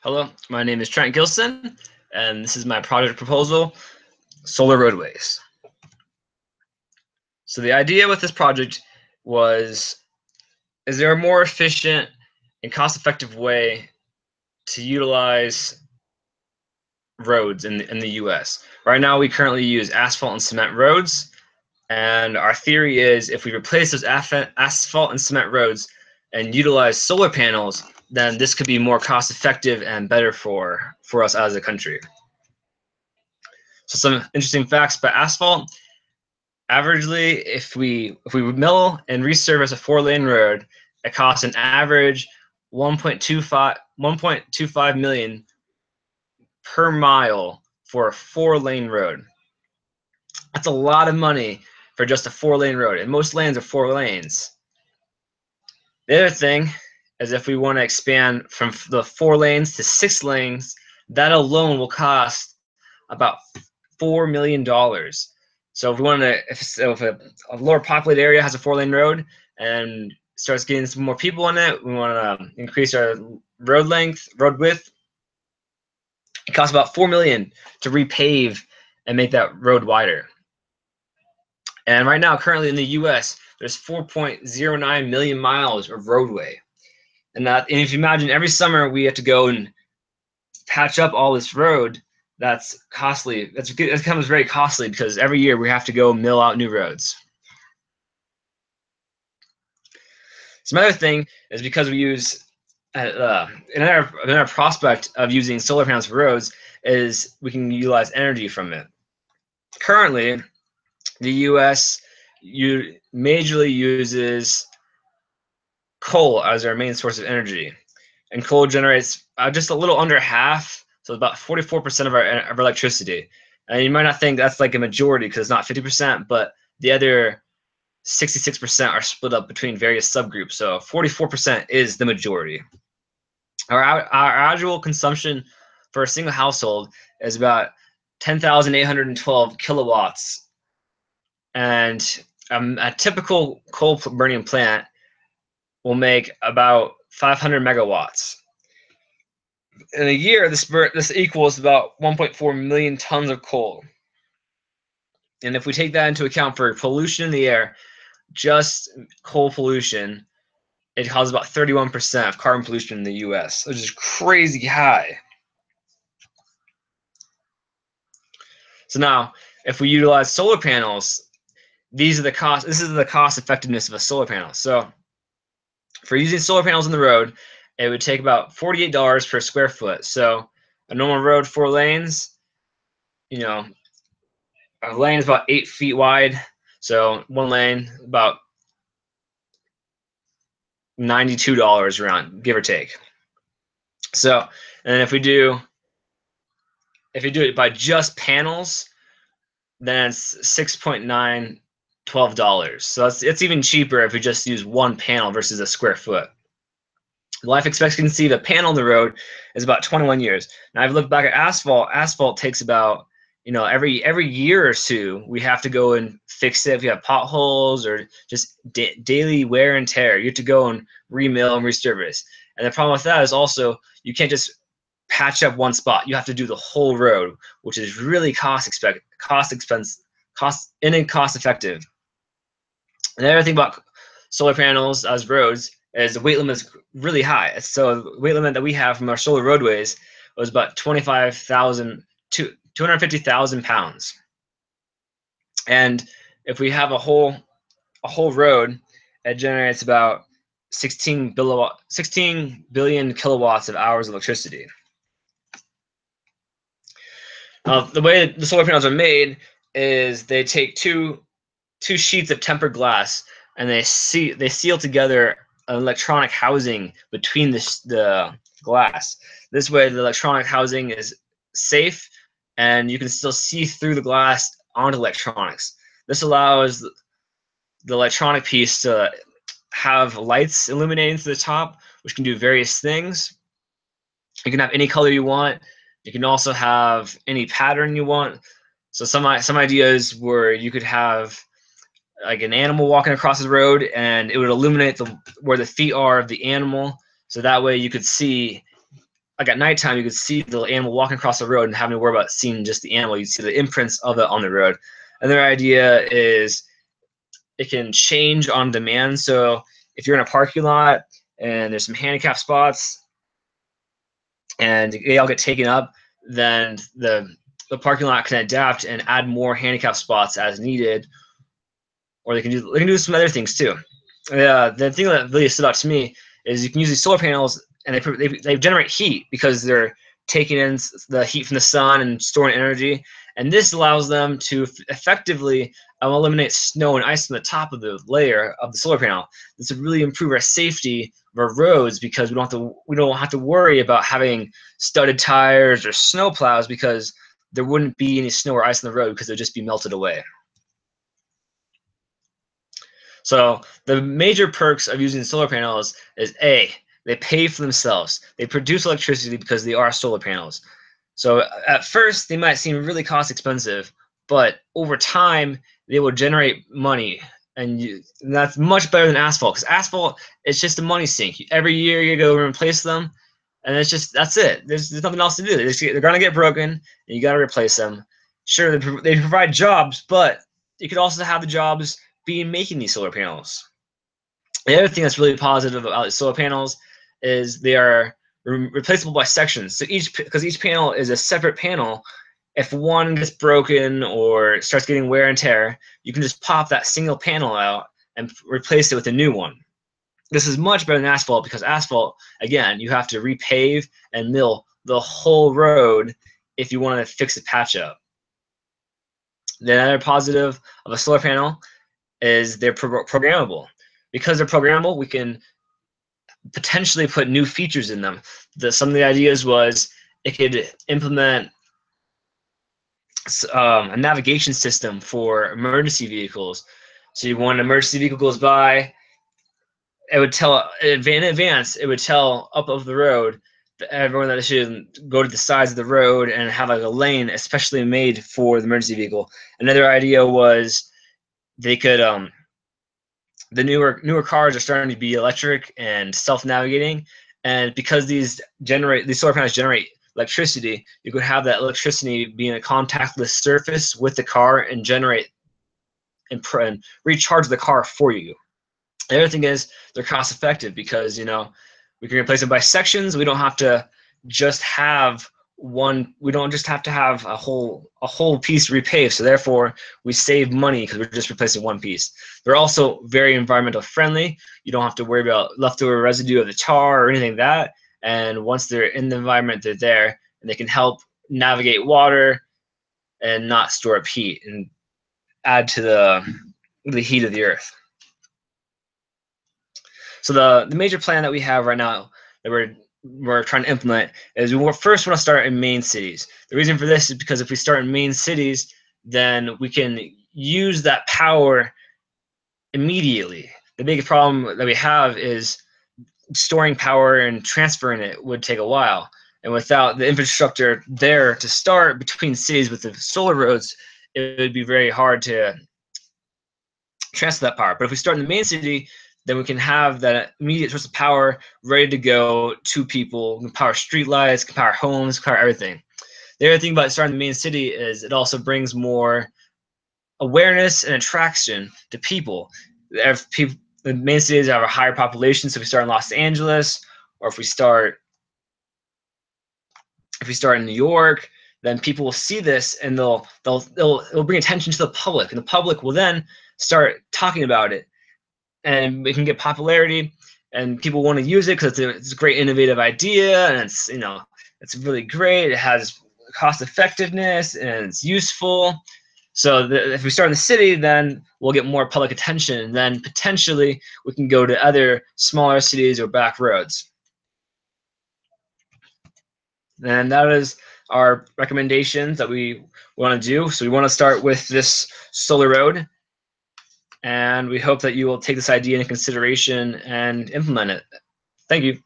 Hello, my name is Trent Gilson, and this is my project proposal, Solar Roadways. So the idea with this project was, is there a more efficient and cost-effective way to utilize roads in the US? Right now, we currently use asphalt and cement roads, and our theory is if we replace those asphalt and cement roads and utilize solar panels, then this could be more cost-effective and better for us as a country. So some interesting facts about asphalt. Averagely, if we mill and resurface a 4-lane road, it costs an average 1.25 million per mile for a 4-lane road. That's a lot of money for just a 4-lane road, and most lanes are 4 lanes. The other thing is if we want to expand from the 4 lanes to 6 lanes, that alone will cost about $4 million. So if we want to, if a lower populated area has a 4-lane road and starts getting some more people in it, we want to increase our road length, road width. It costs about $4 million to repave and make that road wider. And right now, currently in the U.S., there's 4.09 million miles of roadway. And if you imagine every summer we have to go and patch up all this road, that's costly. It becomes very costly because every year we have to go mill out new roads. Some other thing is because we use another prospect of using solar panels for roads is we can utilize energy from it. Currently, the U.S. majorly uses coal as our main source of energy, and coal generates just a little under half, so about 44% of our electricity. And you might not think that's like a majority because it's not 50%, but the other 66% are split up between various subgroups. So 44% is the majority. Our annual consumption for a single household is about 10,812 kilowatts. And a typical coal burning plant will make about 500 megawatts. In a year, this equals about 1.4 million tons of coal. And if we take that into account for pollution in the air, just coal pollution, it causes about 31% of carbon pollution in the US, which is crazy high. So now, if we utilize solar panels, this is the cost effectiveness of a solar panel. So for using solar panels on the road, it would take about $48 per square foot. So a normal road, 4 lanes, a lane is about 8 feet wide. So one lane, about $92 around, give or take. So, and if we do it by just panels, then it's $6.912. So it's even cheaper if we just use one panel versus a square foot. Life expectancy of a panel on the road is about 21 years. Now I've looked back at asphalt. Asphalt takes about, every year or two, we have to go and fix it. If you have potholes or just daily wear and tear, you have to go and remill and resurface. And the problem with that is also you can't just patch up one spot. You have to do the whole road, which is really cost effective. Another thing about solar panels as roads is the weight limit is really high. So the weight limit that we have from our solar roadways was about 250,000 pounds. And if we have a whole road, it generates about 16 billion kilowatts of hours of electricity. The way the solar panels are made is they take two sheets of tempered glass and they seal together an electronic housing between the glass. This way, the electronic housing is safe, and you can still see through the glass onto electronics. This allows the electronic piece to have lights illuminating to the top, which can do various things. You can have any color you want. You can also have any pattern you want. So some ideas where you could have like an animal walking across the road, and it would illuminate where the feet are of the animal, so that way you could see like at nighttime, you could see the animal walking across the road and having to worry about seeing just the animal. You see the imprints of it on the road. Another idea is it can change on demand. So if you're in a parking lot and there's some handicap spots and they all get taken up, then the parking lot can adapt and add more handicap spots as needed, or they can do some other things too. The thing that really stood out to me is you can use these solar panels and they generate heat because they're taking in the heat from the sun and storing energy, and this allows them to effectively eliminate snow and ice from the top of the layer of the solar panel. This would really improve our safety of our roads because we don't have to worry about having studded tires or snow plows because there wouldn't be any snow or ice on the road because it would just be melted away. So the major perks of using solar panels is A, they pay for themselves. They produce electricity because they are solar panels. So at first they might seem really cost expensive, but over time they will generate money, and that's much better than asphalt, because asphalt is just a money sink. Every year you go and replace them, and that's it. There's nothing else to do. They're gonna get broken, and you got to replace them. Sure, they provide jobs, but you could also have the jobs being making these solar panels. The other thing that's really positive about solar panels is they are replaceable by sections. So because each panel is a separate panel, if one gets broken or starts getting wear and tear, you can just pop that single panel out and replace it with a new one. This is much better than asphalt because asphalt, again, you have to repave and mill the whole road if you want to fix a patch up. The other positive of a solar panel is they're programmable. Because they're programmable, we can potentially put new features in them. Some of the ideas was it could implement a navigation system for emergency vehicles. So when an emergency vehicle goes by, it would tell in advance. It would tell up of the road that everyone that should go to the sides of the road and have like a lane especially made for the emergency vehicle. Another idea was they could the newer cars are starting to be electric and self-navigating, and because these solar panels generate electricity, you could have that electricity be in a contactless surface with the car and generate and recharge the car for you. The other thing is they're cost effective because we can replace them by sections. We don't have to just have one. We don't just have to have a whole piece repaved. So therefore, we save money because we're just replacing one piece. They're also very environmental friendly. You don't have to worry about leftover residue of the tar or anything like that. And once they're in the environment, they're there, and they can help navigate water and not store up heat and add to the heat of the earth. So the major plan that we have right now that we're trying to implement is we first want to start in main cities. The reason for this is because if we start in main cities, then we can use that power immediately. The biggest problem that we have is storing power and transferring it would take a while. And without the infrastructure there to start between cities with the solar roads, it would be very hard to transfer that power. But if we start in the main city, then we can have that immediate source of power ready to go to people. We can power streetlights, can power homes, can power everything. The other thing about starting the main city is it also brings more awareness and attraction to people. The main cities have a higher population, so if we start in Los Angeles, or if we start in New York, then people will see this and they'll bring attention to the public, and the public will then start talking about it, and it can get popularity, and people want to use it because it's a great innovative idea, and it's really great. It has cost effectiveness and it's useful. So if we start in the city, then we'll get more public attention, and then potentially we can go to other smaller cities or back roads. And that is our recommendations that we want to do. So we want to start with this solar road, and we hope that you will take this idea into consideration and implement it. Thank you.